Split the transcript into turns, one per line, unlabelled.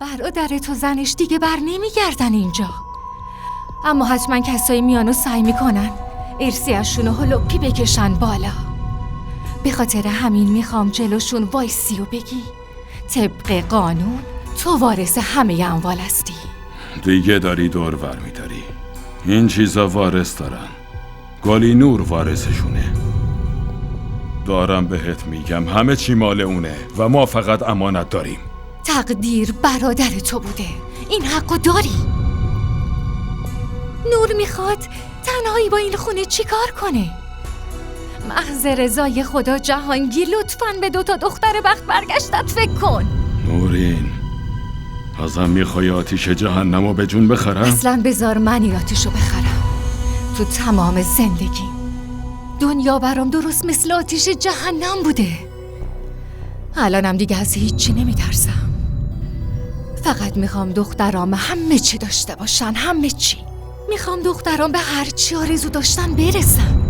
برادر تو زنش دیگه بر نمیگردن اینجا، اما حتما کسایی میانو سعی میکنن ارسیاشونو هلوپی بکشن بالا. به خاطر همین میخوام جلوشون وایسی و بگی طبق قانون تو وارث همه اموال هستی.
دیگه داری دور ور میداری. این چیزا وارث دارن. گالینور وارثشونه. دارم بهت میگم همه چی مال اونه و ما فقط امانت داریم.
تقدیر برادر تو بوده، این حقو داری. نور میخواد تنهایی با این خونه چیکار کنه؟ محض رضای خدا جهانگیر لطفاً به 2 دختر بخت برگشتت فکر کن.
نورین، ازم میخوای آتیش جهنمو به جون بخرم؟
اصلاً بذار من آتیشو بخرم. تو تمام زندگی دنیا برام درست مثل آتیش جهنم بوده. الانم دیگه از هیچی نمیترسم. فقط میخوام دخترام همه چی داشته باشن، همه چی. میخوام دخترام به هر چی آرزو داشتن برسن.